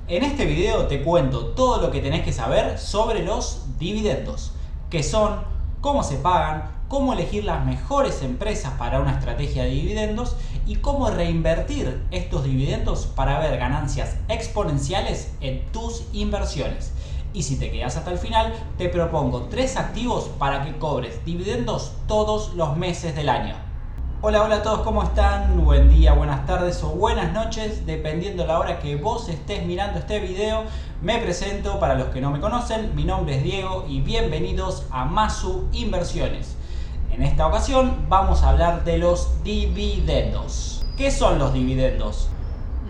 En este video te cuento todo lo que tenés que saber sobre los dividendos, qué son, cómo se pagan, cómo elegir las mejores empresas para una estrategia de dividendos y cómo reinvertir estos dividendos para ver ganancias exponenciales en tus inversiones. Y si te quedas hasta el final, te propongo 3 activos para que cobres dividendos todos los meses del año. Hola a todos, ¿cómo están? Buen día, buenas tardes o buenas noches, dependiendo la hora que vos estés mirando este video. Me presento para los que no me conocen, mi nombre es Diego y bienvenidos a Masu Inversiones. En esta ocasión vamos a hablar de los dividendos. ¿Qué son los dividendos?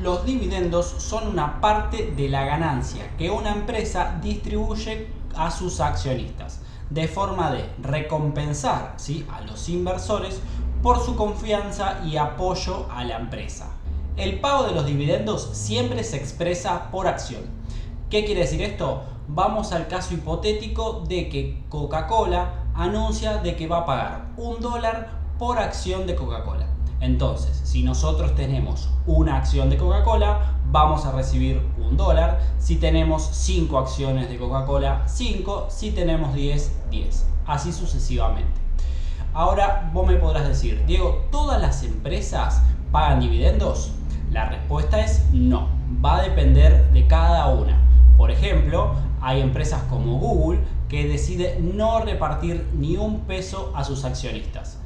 Los dividendos son una parte de la ganancia que una empresa distribuye a sus accionistas de forma de recompensar, ¿sí?, a los inversores por su confianza y apoyo a la empresa. El pago de los dividendos siempre se expresa por acción. ¿Qué quiere decir esto? Vamos al caso hipotético de que Coca-Cola anuncia de que va a pagar $1 por acción de Coca-Cola. Entonces, si nosotros tenemos una acción de Coca-Cola, vamos a recibir $1. Si tenemos 5 acciones de Coca-Cola, 5. Si tenemos 10, 10. Así sucesivamente. Ahora vos me podrás decir, Diego, ¿todas las empresas pagan dividendos? La respuesta es no, va a depender de cada una. Por ejemplo, hay empresas como Google que decide no repartir ni un peso a sus accionistas.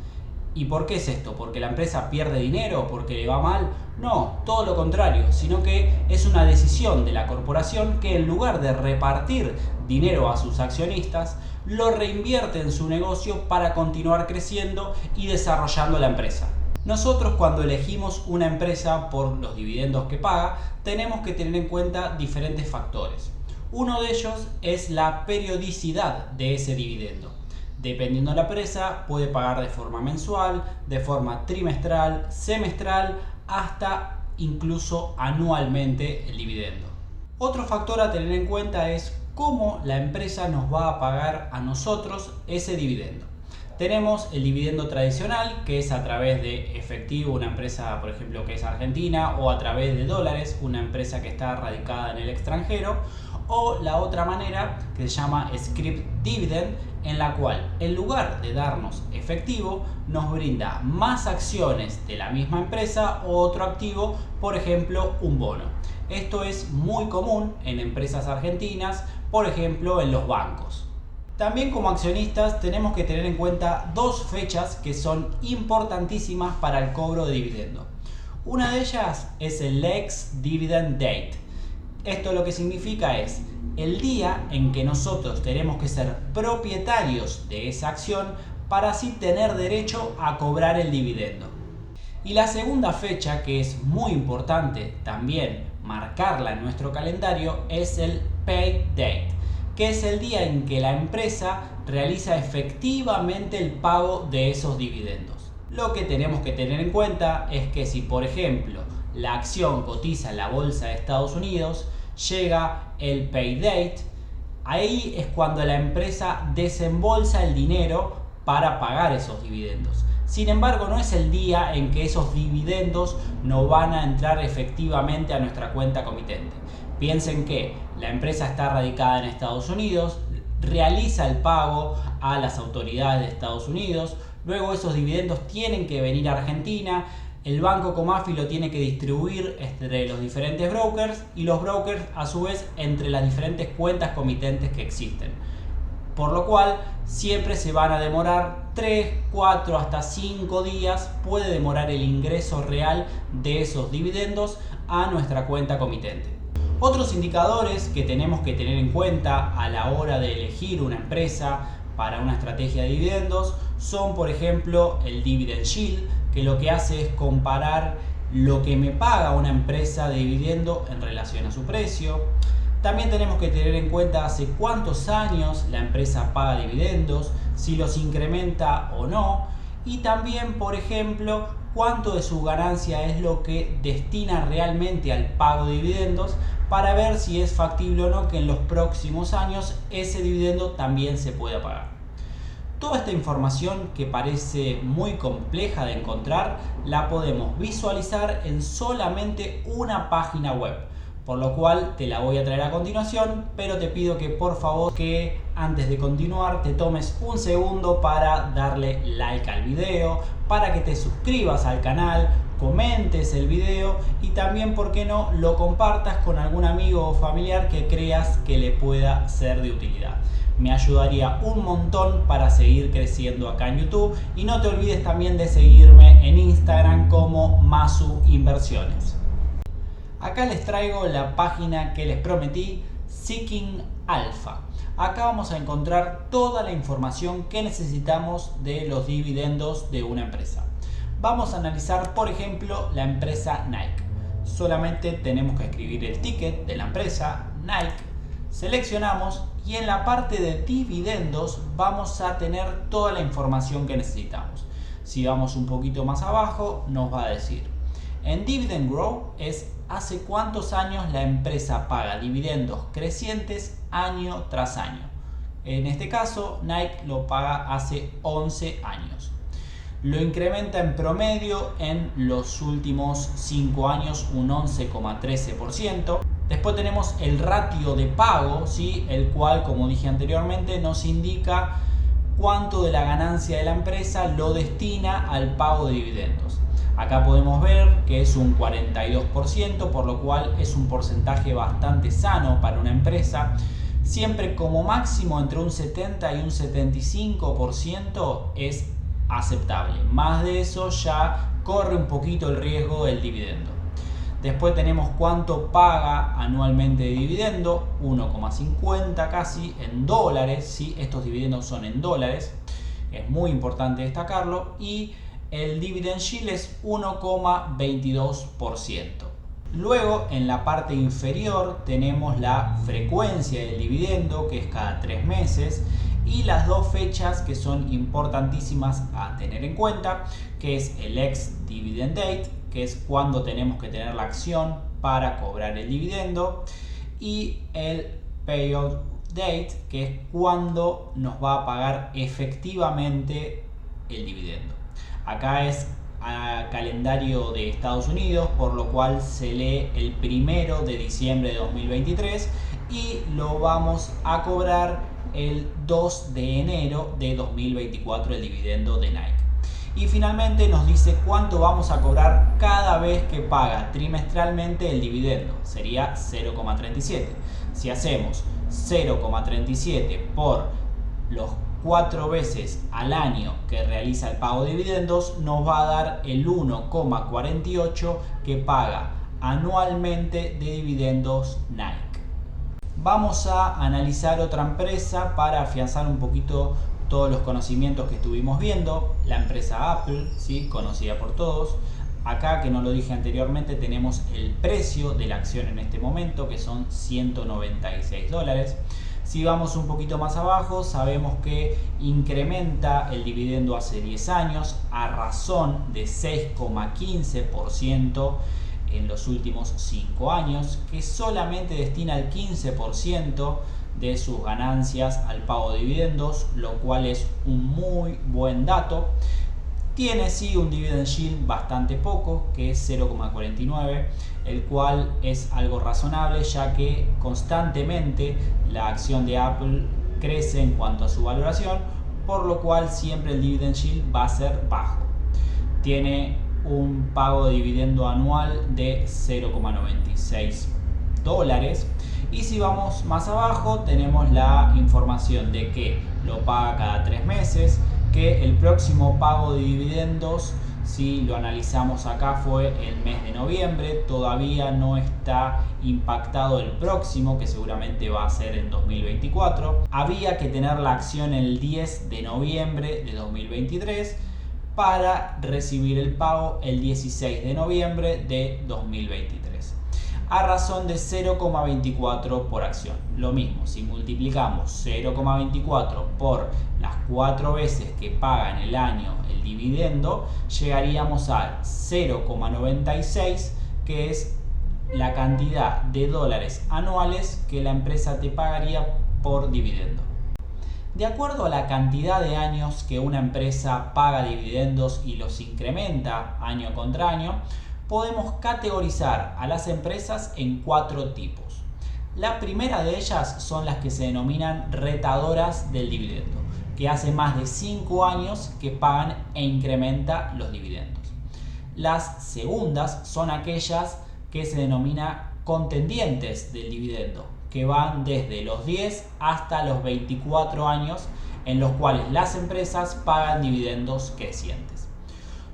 ¿Y por qué es esto? ¿Porque la empresa pierde dinero? ¿Porque le va mal? No, todo lo contrario, sino que es una decisión de la corporación que en lugar de repartir dinero a sus accionistas, lo reinvierte en su negocio para continuar creciendo y desarrollando la empresa. Nosotros, cuando elegimos una empresa por los dividendos que paga, tenemos que tener en cuenta diferentes factores. Uno de ellos es la periodicidad de ese dividendo. Dependiendo de la empresa, puede pagar de forma mensual, de forma trimestral, semestral, hasta incluso anualmente el dividendo. Otro factor a tener en cuenta es cómo la empresa nos va a pagar a nosotros ese dividendo. Tenemos el dividendo tradicional, que es a través de efectivo, una empresa, por ejemplo, que es argentina, o a través de dólares, una empresa que está radicada en el extranjero, o la otra manera que se llama scrip dividend, en la cual en lugar de darnos efectivo nos brinda más acciones de la misma empresa o otro activo, por ejemplo un bono. Esto es muy común en empresas argentinas, por ejemplo en los bancos. También como accionistas tenemos que tener en cuenta 2 fechas que son importantísimas para el cobro de dividendo. Una de ellas es el ex-dividend date. Esto lo que significa es el día en que nosotros tenemos que ser propietarios de esa acción para así tener derecho a cobrar el dividendo. Y la segunda fecha, que es muy importante también marcarla en nuestro calendario, es el pay date, que es el día en que la empresa realiza efectivamente el pago de esos dividendos. Lo que tenemos que tener en cuenta es que si, por ejemplo, la acción cotiza en la bolsa de Estados Unidos, llega el pay date, ahí es cuando la empresa desembolsa el dinero para pagar esos dividendos. Sin embargo, no es el día en que esos dividendos no van a entrar efectivamente a nuestra cuenta comitente. Piensen que la empresa está radicada en Estados Unidos, realiza el pago a las autoridades de Estados Unidos, luego esos dividendos tienen que venir a Argentina. El banco Comafi lo tiene que distribuir entre los diferentes brokers y los brokers a su vez entre las diferentes cuentas comitentes que existen. Por lo cual siempre se van a demorar 3, 4 hasta 5 días, puede demorar el ingreso real de esos dividendos a nuestra cuenta comitente. Otros indicadores que tenemos que tener en cuenta a la hora de elegir una empresa para una estrategia de dividendos son, por ejemplo, el dividend yield, que lo que hace es comparar lo que me paga una empresa de dividendo en relación a su precio. También tenemos que tener en cuenta hace cuántos años la empresa paga dividendos, si los incrementa o no, y también, por ejemplo, cuánto de su ganancia es lo que destina realmente al pago de dividendos, para ver si es factible o no que en los próximos años ese dividendo también se pueda pagar. Toda esta información, que parece muy compleja de encontrar, la podemos visualizar en solamente una página web. por lo cual te la voy a traer a continuación, pero te pido que por favor que antes de continuar te tomes un segundo para darle like al video, para que te suscribas al canal, comentes el video y también, por qué no, lo compartas con algún amigo o familiar que creas que le pueda ser de utilidad. Me ayudaría un montón para seguir creciendo acá en YouTube, y no te olvides también de seguirme en Instagram como Masu Inversiones. Acá les traigo la página que les prometí, Seeking Alpha. Acá vamos a encontrar toda la información que necesitamos de los dividendos de una empresa. Vamos a analizar, por ejemplo, la empresa Nike. Solamente tenemos que escribir el ticket de la empresa Nike, seleccionamos y en la parte de dividendos vamos a tener toda la información que necesitamos. Si vamos un poquito más abajo, nos va a decir en Dividend Growth es hace cuántos años la empresa paga dividendos crecientes año tras año. En este caso, Nike lo paga hace 11 años. Lo incrementa en promedio en los últimos 5 años un 11,13%. Después tenemos el ratio de pago, ¿sí? El cual, como dije anteriormente, nos indica cuánto de la ganancia de la empresa lo destina al pago de dividendos. Acá podemos ver que es un 42%, por lo cual es un porcentaje bastante sano para una empresa. Siempre como máximo entre un 70 y un 75% es aceptable. Más de eso ya corre un poquito el riesgo del dividendo. Después tenemos cuánto paga anualmente de dividendo, 1,50 casi en dólares, ¿sí? Estos dividendos son en dólares, es muy importante destacarlo, y el dividend yield es 1,22%. Luego, en la parte inferior tenemos la frecuencia del dividendo, que es cada 3 meses, y las dos fechas que son importantísimas a tener en cuenta, que es el ex-dividend date, que es cuando tenemos que tener la acción para cobrar el dividendo, y el payout date, que es cuando nos va a pagar efectivamente el dividendo. Acá es a calendario de Estados Unidos, por lo cual se lee el 1 de diciembre de 2023 y lo vamos a cobrar el 2 de enero de 2024 el dividendo de Nike. Y finalmente nos dice cuánto vamos a cobrar cada vez que paga trimestralmente el dividendo. Sería 0,37. Si hacemos 0,37 por los 4 veces al año que realiza el pago de dividendos, nos va a dar el 1,48 que paga anualmente de dividendos Nike. Vamos a analizar otra empresa para afianzar un poquito todos los conocimientos que estuvimos viendo. La empresa Apple, ¿sí? Conocida por todos. Acá, que no lo dije anteriormente, tenemos el precio de la acción en este momento, que son $196. Si vamos un poquito más abajo, sabemos que incrementa el dividendo hace 10 años a razón de 6,15% en los últimos 5 años, que solamente destina el 15% de sus ganancias al pago de dividendos, lo cual es un muy buen dato. Tiene sí un dividend yield bastante poco, que es 0,49, el cual es algo razonable, ya que constantemente la acción de Apple crece en cuanto a su valoración, por lo cual siempre el dividend yield va a ser bajo. Tiene un pago de dividendo anual de $0,96. Y si vamos más abajo, tenemos la información de que lo paga cada 3 meses, que el próximo pago de dividendos, si lo analizamos acá, fue el mes de noviembre. Todavía no está impactado el próximo, que seguramente va a ser en 2024. Había que tener la acción el 10 de noviembre de 2023 para recibir el pago el 16 de noviembre de 2023. A razón de 0,24 por acción. Lo mismo, si multiplicamos 0,24 por las 4 veces que paga en el año el dividendo, llegaríamos a 0,96, que es la cantidad de dólares anuales que la empresa te pagaría por dividendo. De acuerdo a la cantidad de años que una empresa paga dividendos y los incrementa año contra año, podemos categorizar a las empresas en 4 tipos. La primera de ellas son las que se denominan retadoras del dividendo, que hace más de 5 años que pagan e incrementan los dividendos. Las segundas son aquellas que se denomina contendientes del dividendo, que van desde los 10 hasta los 24 años en los cuales las empresas pagan dividendos crecientes.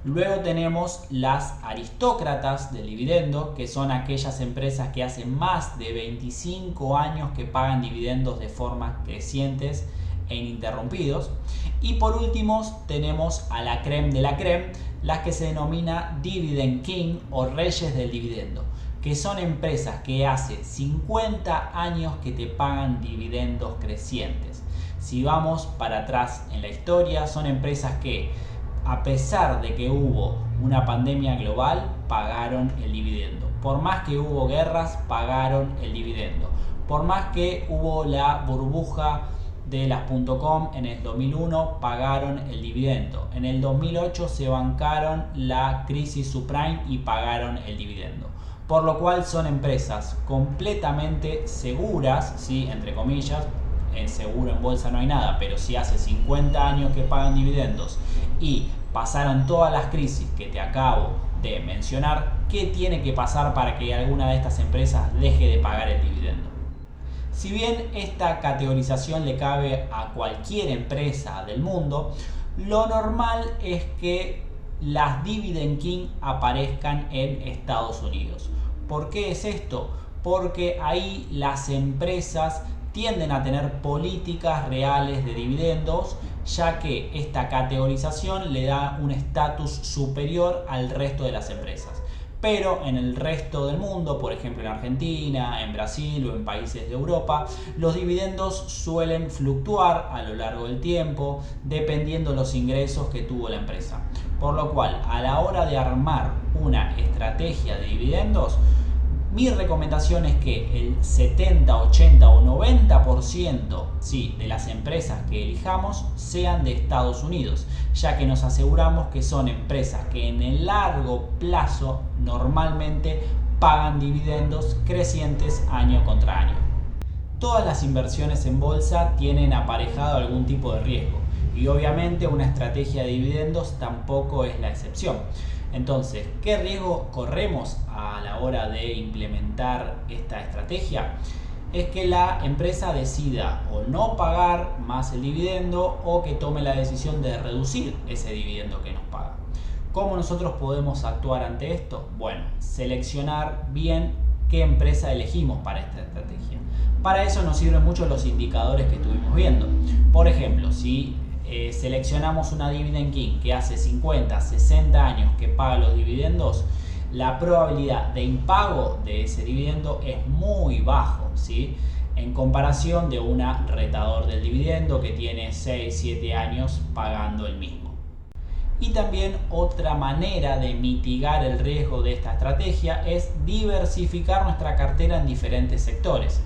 Luego tenemos las aristócratas del dividendo, que son aquellas empresas que hacen más de 25 años que pagan dividendos de forma crecientes e ininterrumpidos. Y por último tenemos a la crème de la crème, las que se denomina Dividend King o reyes del dividendo, que son empresas que hace 50 años que te pagan dividendos crecientes. Si vamos para atrás en la historia, son empresas que, a pesar de que hubo una pandemia global, pagaron el dividendo. Por más que hubo guerras, pagaron el dividendo. Por más que hubo la burbuja de las .com en el 2001, pagaron el dividendo. En el 2008 se bancaron la crisis subprime y pagaron el dividendo. Por lo cual son empresas completamente seguras, ¿sí? Entre comillas, seguro en bolsa no hay nada, pero si hace 50 años que pagan dividendos y pasaron todas las crisis que te acabo de mencionar, ¿qué tiene que pasar para que alguna de estas empresas deje de pagar el dividendo? Si bien esta categorización le cabe a cualquier empresa del mundo, lo normal es que las Dividend King aparezcan en Estados Unidos. ¿Por qué es esto? Porque ahí las empresas tienden a tener políticas reales de dividendos, ya que esta categorización le da un estatus superior al resto de las empresas. Pero en el resto del mundo, por ejemplo en Argentina, en Brasil o en países de Europa, los dividendos suelen fluctuar a lo largo del tiempo, dependiendo de los ingresos que tuvo la empresa. Por lo cual, a la hora de armar una estrategia de dividendos, mi recomendación es que el 70, 80 o 90% ¿sí? de las empresas que elijamos sean de Estados Unidos, ya que nos aseguramos que son empresas que en el largo plazo normalmente pagan dividendos crecientes año contra año. Todas las inversiones en bolsa tienen aparejado algún tipo de riesgo y obviamente una estrategia de dividendos tampoco es la excepción. Entonces, ¿qué riesgo corremos a la hora de implementar esta estrategia? Es que la empresa decida o no pagar más el dividendo o que tome la decisión de reducir ese dividendo que nos paga. ¿Cómo nosotros podemos actuar ante esto? Bueno, seleccionar bien qué empresa elegimos para esta estrategia. Para eso nos sirven mucho los indicadores que estuvimos viendo. Por ejemplo, si seleccionamos una Dividend King que hace 50, 60 años que paga los dividendos, la probabilidad de impago de ese dividendo es muy bajo, ¿sí? En comparación de una retador del dividendo que tiene 6, 7 años pagando el mismo. Y también otra manera de mitigar el riesgo de esta estrategia es diversificar nuestra cartera en diferentes sectores.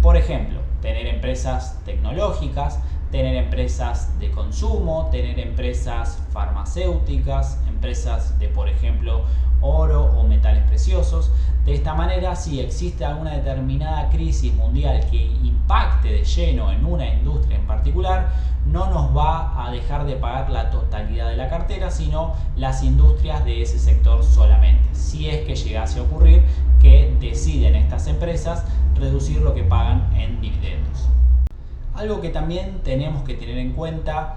Por ejemplo, tener empresas tecnológicas, tener empresas de consumo, tener empresas farmacéuticas, empresas de, por ejemplo, oro o metales preciosos. De esta manera, si existe alguna determinada crisis mundial que impacte de lleno en una industria en particular, no nos va a dejar de pagar la totalidad de la cartera, sino las industrias de ese sector solamente. Si es que llegase a ocurrir que deciden estas empresas reducir lo que pagan en dividendos. Algo que también tenemos que tener en cuenta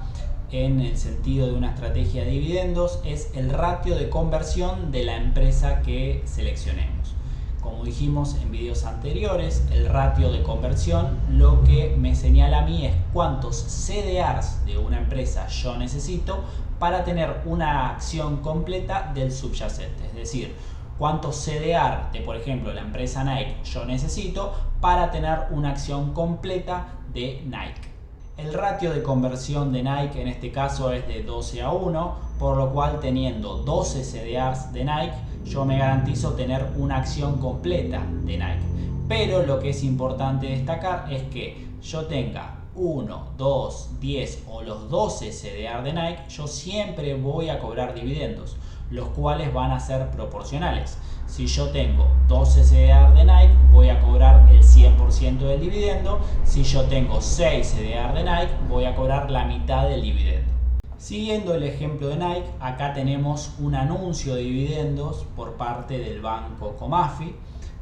en el sentido de una estrategia de dividendos es el ratio de conversión de la empresa que seleccionemos. Como dijimos en videos anteriores, el ratio de conversión lo que me señala a mí es cuántos CDRs de una empresa yo necesito para tener una acción completa del subyacente. Es decir, cuántos CDR de, por ejemplo, la empresa Nike yo necesito para tener una acción completa de Nike. El ratio de conversión de Nike en este caso es de 12:1, por lo cual teniendo 12 CDRs de Nike yo me garantizo tener una acción completa de Nike. Pero lo que es importante destacar es que yo tenga 1, 2, 10 o los 12 CDR de Nike, yo siempre voy a cobrar dividendos. los cuales van a ser proporcionales. Si yo tengo 12 CDR de Nike, voy a cobrar el 100% del dividendo. Si yo tengo 6 CDR de Nike, voy a cobrar la mitad del dividendo. Siguiendo el ejemplo de Nike, acá tenemos un anuncio de dividendos por parte del banco Comafi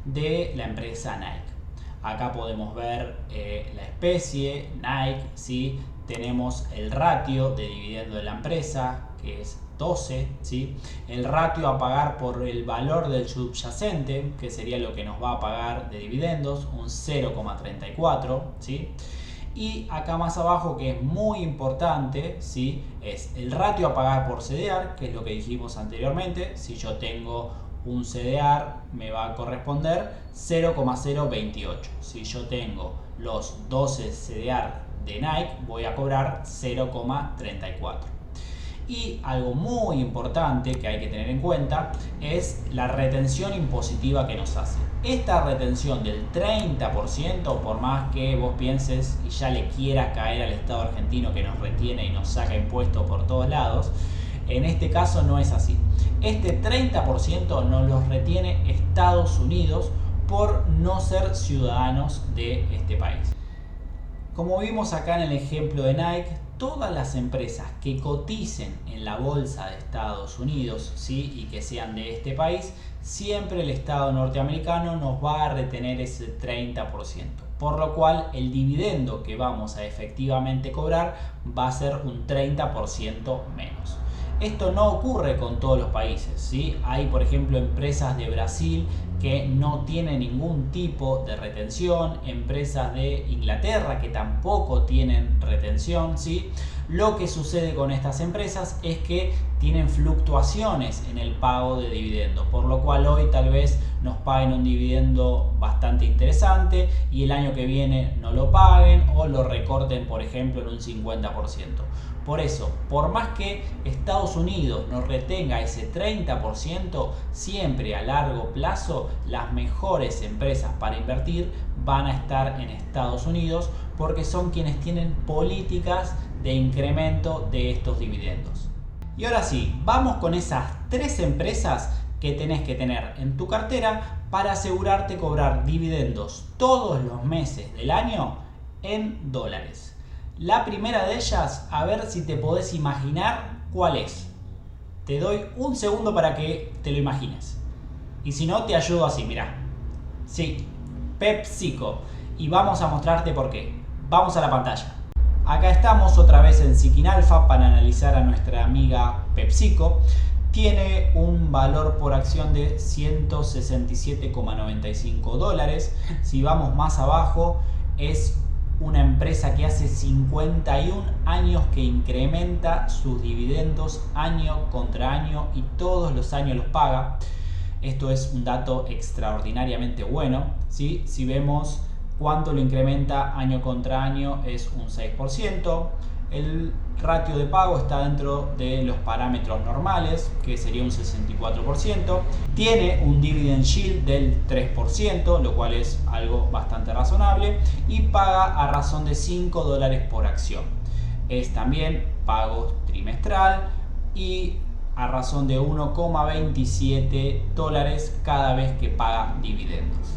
de la empresa Nike. Acá podemos ver la especie, Nike, ¿sí? Tenemos el ratio de dividendo de la empresa, que es 12, ¿sí? El ratio a pagar por el valor del subyacente, que sería lo que nos va a pagar de dividendos, un 0,34, ¿sí? Y acá más abajo, que es muy importante, ¿sí? Es el ratio a pagar por CDR, que es lo que dijimos anteriormente. Si yo tengo un CDR, me va a corresponder 0,028. Si yo tengo los 12 CDR de Nike, voy a cobrar 0,34. Y algo muy importante que hay que tener en cuenta es la retención impositiva que nos hace. Esta retención del 30%, por más que vos pienses y ya le quieras caer al Estado argentino que nos retiene y nos saca impuestos por todos lados, en este caso no es así. Este 30% nos lo retiene Estados Unidos por no ser ciudadanos de este país. Como vimos acá en el ejemplo de Nike, todas las empresas que coticen en la bolsa de Estados Unidos, ¿sí? Y que sean de este país, siempre el Estado norteamericano nos va a retener ese 30%. Por lo cual el dividendo que vamos a efectivamente cobrar va a ser un 30% menos. Esto no ocurre con todos los países, ¿sí? Hay, por ejemplo, empresas de Brasil que no tienen ningún tipo de retención, empresas de Inglaterra que tampoco tienen retención, ¿sí? Lo que sucede con estas empresas es que tienen fluctuaciones en el pago de dividendos, por lo cual hoy tal vez nos paguen un dividendo bastante interesante y el año que viene no lo paguen o lo recorten, por ejemplo, en un 50%. Por eso, por más que Estados Unidos nos retenga ese 30%, siempre a largo plazo las mejores empresas para invertir van a estar en Estados Unidos porque son quienes tienen políticas de incremento de estos dividendos. Y ahora sí, vamos con esas 3 empresas que tenés que tener en tu cartera para asegurarte cobrar dividendos todos los meses del año en dólares. La primera de ellas, a ver si te podés imaginar cuál es. Te doy un segundo para que te lo imagines. Y si no, te ayudo así, mirá. Sí, PepsiCo. Y vamos a mostrarte por qué. Vamos a la pantalla. Acá estamos otra vez en Seeking Alpha para analizar a nuestra amiga PepsiCo. Tiene un valor por acción de 167,95 dólares. Si vamos más abajo, es una empresa que hace 51 años que incrementa sus dividendos año contra año y todos los años los paga. Esto es un dato extraordinariamente bueno, ¿sí? Si vemos cuánto lo incrementa año contra año, es un 6%. El ratio de pago está dentro de los parámetros normales, que sería un 64%. Tiene un dividend yield del 3%, lo cual es algo bastante razonable. Y paga a razón de 5 dólares por acción. Es también pago trimestral y a razón de 1,27 dólares cada vez que paga dividendos.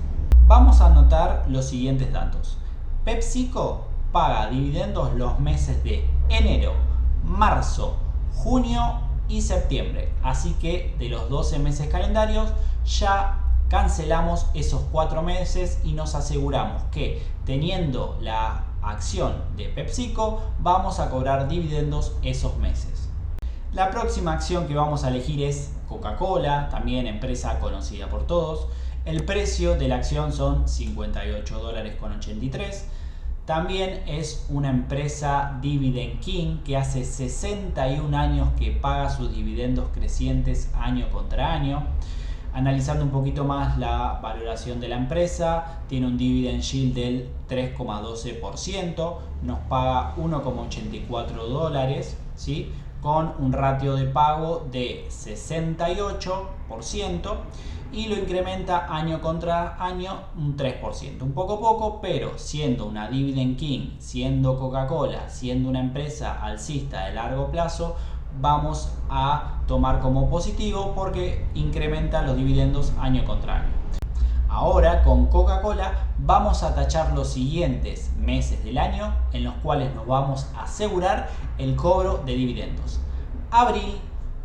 Vamos a anotar los siguientes datos. PepsiCo paga dividendos los meses de enero, marzo, junio y septiembre. Así que de los 12 meses calendarios ya cancelamos esos 4 meses y nos aseguramos que teniendo la acción de PepsiCo vamos a cobrar dividendos esos meses. La próxima acción que vamos a elegir es Coca-Cola, también empresa conocida por todos. El precio de la acción son 58 dólares con 83. También es una empresa Dividend King que hace 61 años que paga sus dividendos crecientes año contra año. Analizando un poquito más la valoración de la empresa, tiene un dividend yield del 3,12%, nos paga 1,84 dólares, ¿sí? Con un ratio de pago de 68% y lo incrementa año contra año un 3%. Un poco, pero siendo una Dividend King, siendo Coca-Cola, siendo una empresa alcista de largo plazo, vamos a tomar como positivo porque incrementa los dividendos año contra año. Ahora con Coca-Cola vamos a tachar los siguientes meses del año en los cuales nos vamos a asegurar el cobro de dividendos: abril,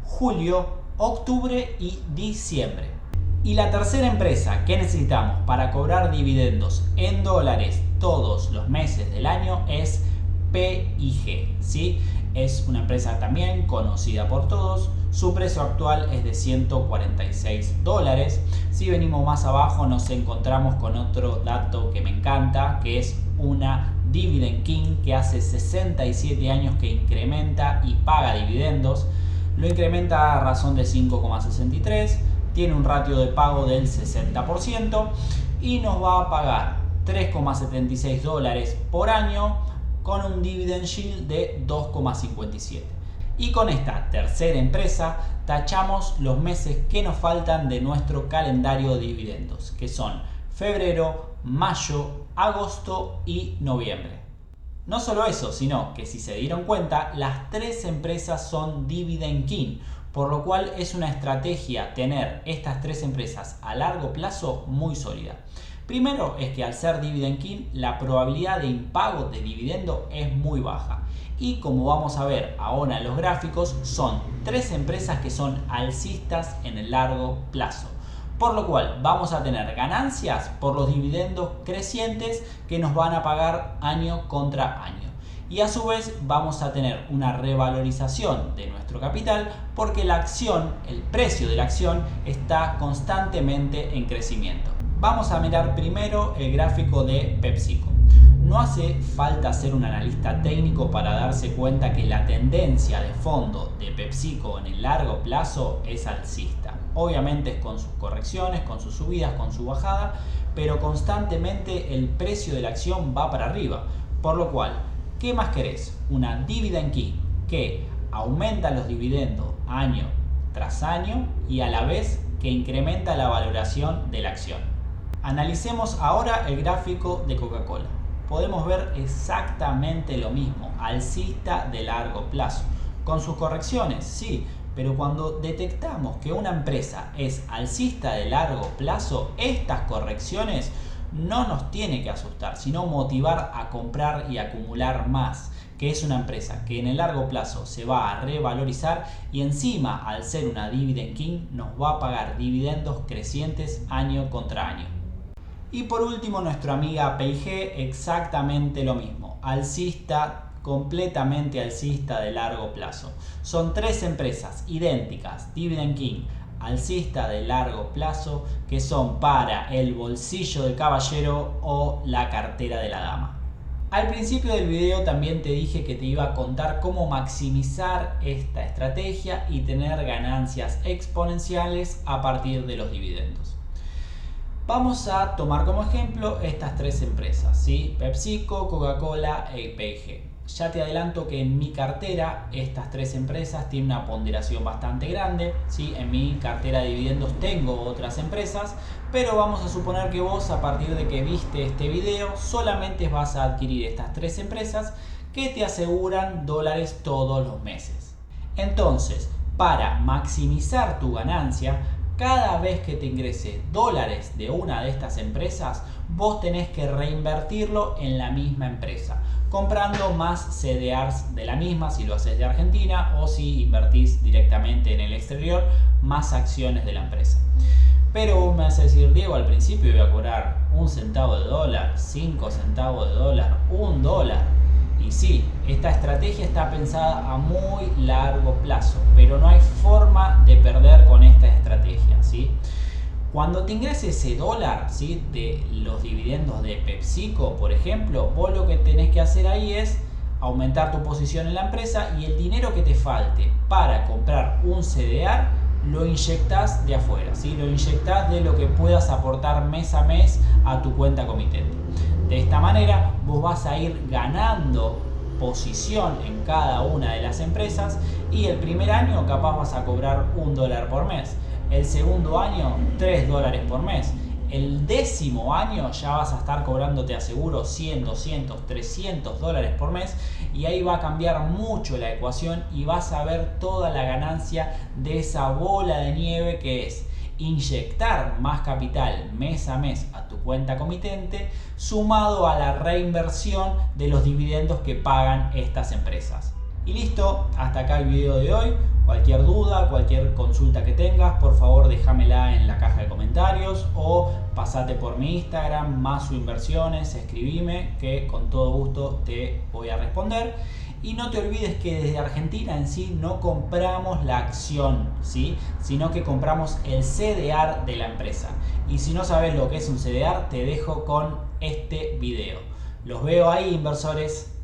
julio, octubre y diciembre. Y la tercera empresa que necesitamos para cobrar dividendos en dólares todos los meses del año es P&G, ¿sí? Es una empresa también conocida por todos. Su precio actual es de $146. Si venimos más abajo nos encontramos con otro dato que me encanta, que es una Dividend King que hace 67 años que incrementa y paga dividendos. Lo incrementa a razón de 5,63, tiene un ratio de pago del 60% y nos va a pagar $3,76 por año con un dividend yield de 2,57. Y con esta tercera empresa tachamos los meses que nos faltan de nuestro calendario de dividendos, que son febrero, mayo, agosto y noviembre. No solo eso, sino que si se dieron cuenta, las tres empresas son Dividend King, por lo cual es una estrategia tener estas tres empresas a largo plazo muy sólida. Primero es que al ser Dividend King la probabilidad de impago de dividendo es muy baja. Y como vamos a ver ahora en los gráficos, son tres empresas que son alcistas en el largo plazo. Por lo cual vamos a tener ganancias por los dividendos crecientes que nos van a pagar año contra año. Y a su vez vamos a tener una revalorización de nuestro capital porque la acción, el precio de la acción está constantemente en crecimiento. Vamos a mirar primero el gráfico de PepsiCo. No hace falta ser un analista técnico para darse cuenta que la tendencia de fondo de PepsiCo en el largo plazo es alcista. Obviamente es con sus correcciones, con sus subidas, con su bajada, pero constantemente el precio de la acción va para arriba. Por lo cual, ¿qué más querés? Una Dividend King que aumenta los dividendos año tras año y a la vez que incrementa la valoración de la acción. Analicemos ahora el gráfico de Coca-Cola. Podemos ver exactamente lo mismo, alcista de largo plazo. Con sus correcciones, sí, pero cuando detectamos que una empresa es alcista de largo plazo, estas correcciones no nos tiene que asustar, sino motivar a comprar y acumular más, que es una empresa que en el largo plazo se va a revalorizar y encima, al ser una Dividend King, nos va a pagar dividendos crecientes año contra año. Y por último, nuestra amiga P&G, exactamente lo mismo, alcista, completamente alcista de largo plazo. Son tres empresas idénticas, Dividend King, alcista de largo plazo, que son para el bolsillo del caballero o la cartera de la dama. Al principio del video también te dije que te iba a contar cómo maximizar esta estrategia y tener ganancias exponenciales a partir de los dividendos. Vamos a tomar como ejemplo estas tres empresas, ¿sí? PepsiCo, Coca-Cola y P&G. Ya te adelanto que en mi cartera estas tres empresas tienen una ponderación bastante grande, ¿sí? En mi cartera de dividendos tengo otras empresas, pero vamos a suponer que vos, a partir de que viste este video, solamente vas a adquirir estas tres empresas que te aseguran dólares todos los meses. Entonces, para maximizar tu ganancia, cada vez que te ingrese dólares de una de estas empresas, vos tenés que reinvertirlo en la misma empresa, comprando más CDRs de la misma si lo haces de Argentina o si invertís directamente en el exterior, más acciones de la empresa. Pero vos me vas a decir, Diego, al principio voy a cobrar 1 centavo de dólar, 5 centavos de dólar, $1. Y sí, esta estrategia está pensada a muy largo plazo, pero no hay forma de perder con esta estrategia, ¿sí? Cuando te ingrese ese dólar, ¿sí?, de los dividendos de PepsiCo, por ejemplo, vos lo que tenés que hacer ahí es aumentar tu posición en la empresa y el dinero que te falte para comprar un CDR lo inyectás de afuera, ¿sí? Lo inyectás de lo que puedas aportar mes a mes a tu cuenta comitente. De esta manera vos vas a ir ganando posición en cada una de las empresas y el primer año capaz vas a cobrar $1 por mes, el segundo año $3 por mes el 10º año ya vas a estar cobrando, te aseguro, 100, 200, 300 dólares por mes, y ahí va a cambiar mucho la ecuación y vas a ver toda la ganancia de esa bola de nieve que es inyectar más capital mes a mes a tu cuenta comitente, sumado a la reinversión de los dividendos que pagan estas empresas. Y listo, hasta acá el video de hoy. Cualquier duda, cualquier consulta que tengas, por favor déjamela en la caja de comentarios o pasate por mi Instagram, Masu Inversiones, escribime que con todo gusto te voy a responder. Y no te olvides que desde Argentina en sí no compramos la acción, ¿sí? Sino que compramos el CDR de la empresa. Y si no sabes lo que es un CDR, te dejo con este video. Los veo ahí, inversores.